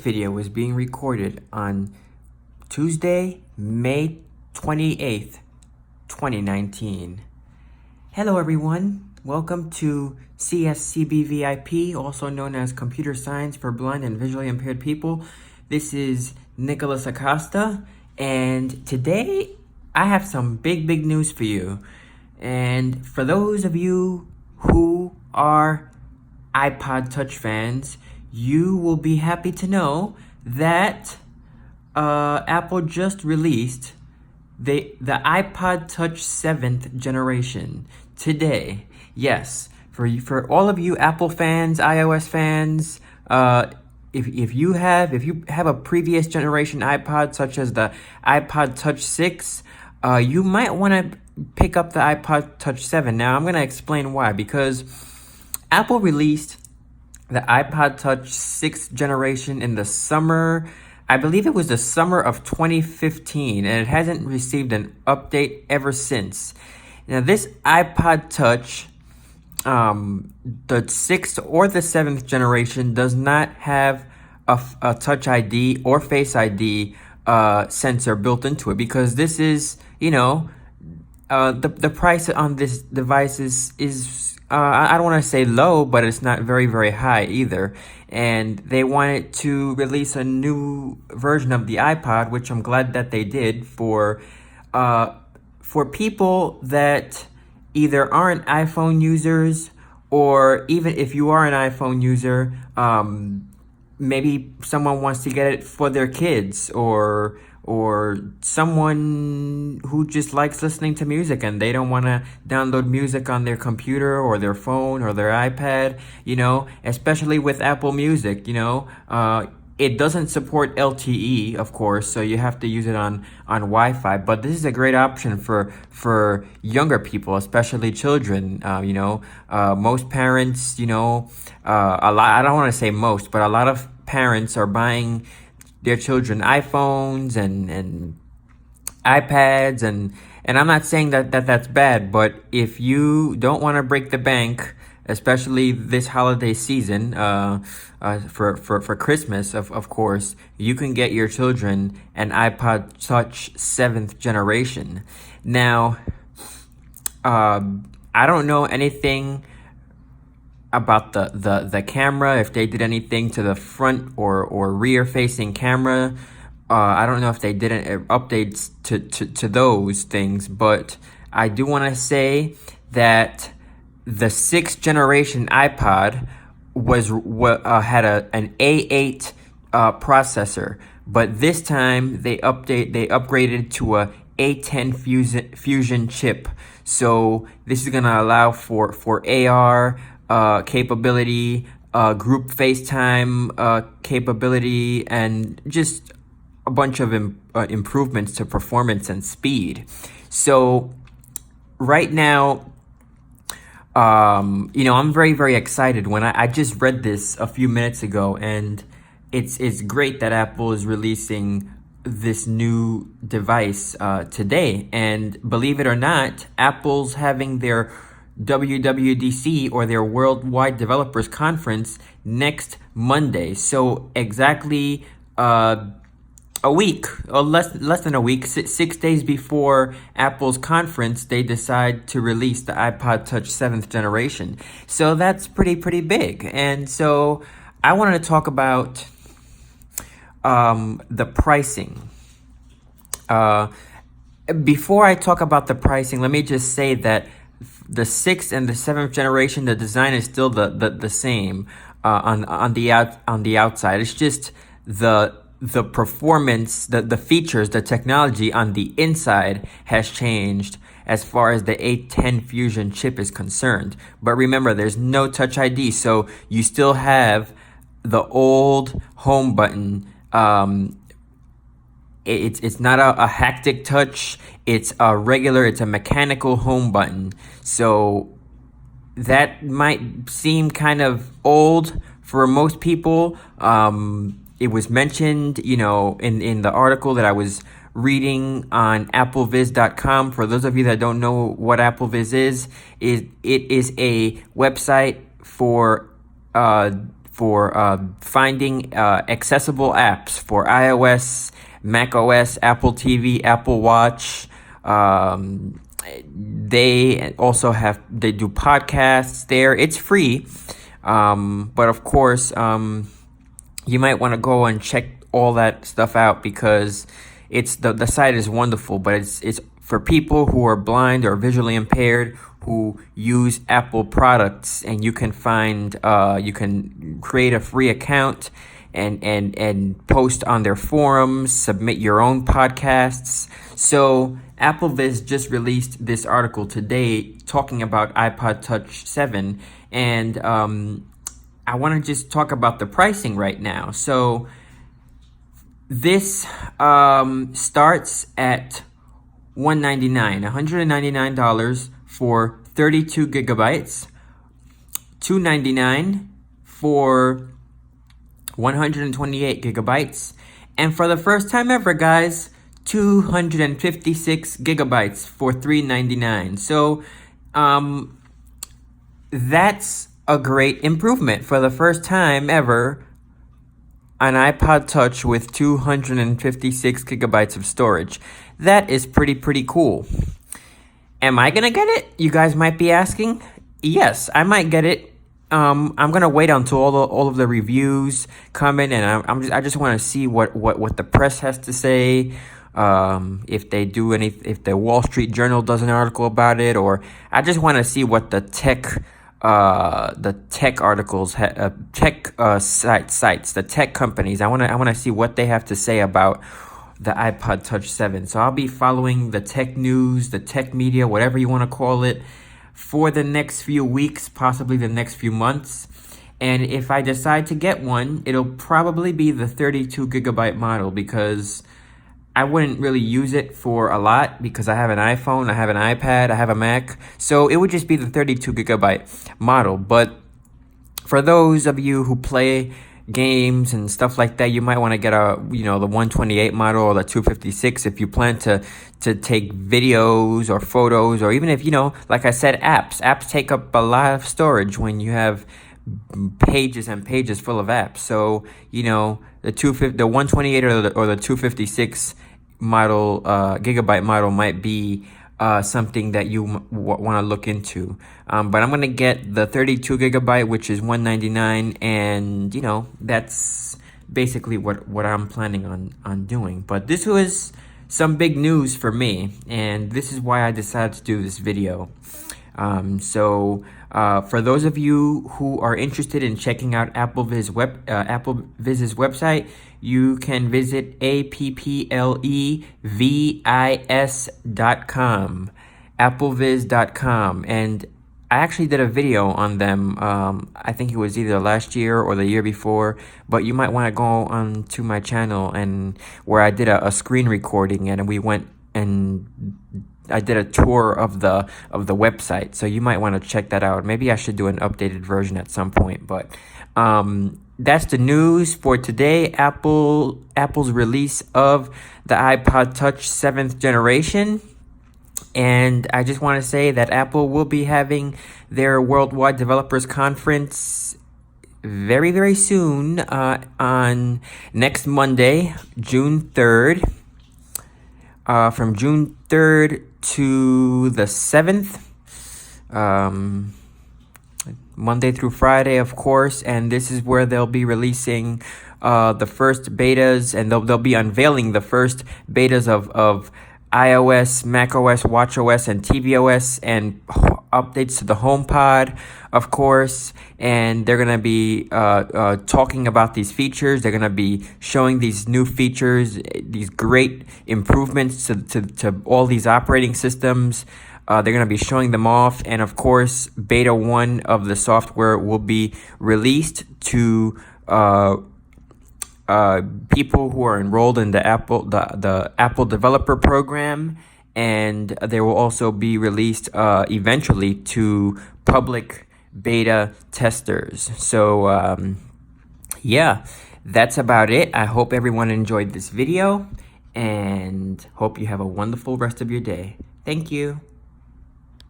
video is being recorded on Tuesday, May 28th, 2019. Hello everyone, welcome to CSCBVIP, also known as Computer Science for Blind and Visually Impaired People. This is Nicholas Acosta, and today I have some big news for you. And for those of you who are iPod Touch fans, you will be happy to know that Apple just released the iPod Touch 7th generation today. Yes, for all of you Apple fans, iOS fans, if you have a previous generation iPod, such as the iPod Touch 6, you might want to pick up the iPod Touch 7. Now I'm going to explain why, because Apple released the iPod Touch 6th generation in the summer, I believe it was the summer of 2015, and it hasn't received an update ever since. Now this iPod Touch, the 6th or the 7th generation, does not have a Touch ID or Face ID sensor built into it, because this is, the price on this device is I don't want to say low, but it's not very high either. And they wanted to release a new version of the iPod, which I'm glad that they did, for people that either aren't iPhone users, or even if you are an iPhone user, maybe someone wants to get it for their kids, or someone who just likes listening to music and they don't want to download music on their computer or their phone or their iPad, especially with Apple Music, it doesn't support LTE, of course, so you have to use it on Wi-Fi. But this is a great option for younger people, especially children. Most parents, a lot, I don't want to say most, but a lot of parents are buying their children iPhones and iPads, and I'm not saying that's bad, but if you don't want to break the bank, especially this holiday season, for Christmas, of course, you can get your children an iPod Touch 7th generation. Now, I don't know anything about the camera, if they did anything to the front or rear facing camera. I don't know if they did updates to those things, but I do want to say that the 6th generation iPod had an A8 processor, but this time they upgraded to a A10 Fusion chip. So this is gonna allow for AR capability, group FaceTime capability, and just a bunch of improvements to performance and speed. So right now, I'm very excited. When I just read this a few minutes ago, and it's great that Apple is releasing this new device today. And believe it or not, Apple's having their WWDC, or their Worldwide Developers Conference, next Monday. So exactly a week, or less than a week, 6 days before Apple's conference, they decide to release the iPod Touch 7th generation. So that's pretty big. And so I wanted to talk about the pricing. Before I talk about the pricing, let me just say that the 6th and the 7th generation, the design is still the same on the outside. It's just the performance, the features, the technology on the inside has changed as far as the A10 Fusion chip is concerned. But remember, there's no Touch ID, so you still have the old home button. It's not a haptic touch. It's a mechanical home button. So that might seem kind of old for most people. It was mentioned, in the article that I was reading on appleviz.com. For those of you that don't know what AppleViz is, it is a website for finding accessible apps for iOS, macOS, Apple TV, Apple Watch. They also they do podcasts there. It's free, but of course, you might want to go and check all that stuff out because it's the site is wonderful. But it's for people who are blind or visually impaired who use Apple products, and you can create a free account and post on their forums, submit your own podcasts. So AppleViz just released this article today talking about iPod Touch 7, and I want to just talk about the pricing right now. So this starts at $199 for 32 gigabytes, $299 for 128 gigabytes, and for the first time ever, guys, 256 gigabytes for $399. So that's a great improvement. For the first time ever, an iPod Touch with 256 gigabytes of storage. That is pretty cool. Am I gonna get it? You guys might be asking. Yes, I might get it. I'm gonna wait until all of the reviews come in, and I just want to see what the press has to say. If the Wall Street Journal does an article about it, or I just want to see what the tech articles, sites, the tech companies. I want to see what they have to say about the iPod Touch 7. So I'll be following the tech news, the tech media, whatever you want to call it, for the next few weeks, possibly the next few months. And if I decide to get one, it'll probably be the 32 gigabyte model, because I wouldn't really use it for a lot because I have an iPhone, I have an iPad, I have a Mac. So it would just be the 32 gigabyte model. But for those of you who play games and stuff like that, you might want to get the 128 model or the 256 if you plan to take videos or photos, or even if, like I said, apps take up a lot of storage when you have pages and pages full of apps. So the 128 or the 256 model, gigabyte model, might be something that you want to look into. But I'm gonna get the 32 gigabyte, which is $199, and that's basically what I'm planning on doing. But this was some big news for me, and this is why I decided to do this video. For those of you who are interested in checking out AppleViz's website, you can visit applevis.com, applevis.com, and I actually did a video on them. I think it was either last year or the year before, but you might want to go on to my channel and where I did a screen recording, and we went and I did a tour of the website, so you might want to check that out. Maybe I should do an updated version at some point, but that's the news for today. Apple's release of the iPod Touch 7th generation. And I just want to say that Apple will be having their Worldwide Developers Conference very, very soon, on next Monday, June 3rd. From June 3rd to the 7th. Monday through Friday, of course, and this is where they'll be releasing the first betas, and they'll be unveiling the first betas of iOS, macOS, watchOS, and tvOS, and updates to the HomePod, of course. And they're gonna be talking about these features. They're gonna be showing these new features, these great improvements to all these operating systems. They're going to be showing them off, and of course, beta 1 of the software will be released to people who are enrolled in the Apple Developer Program, and they will also be released eventually to public beta testers. So yeah, that's about it. I hope everyone enjoyed this video, and hope you have a wonderful rest of your day. Thank you.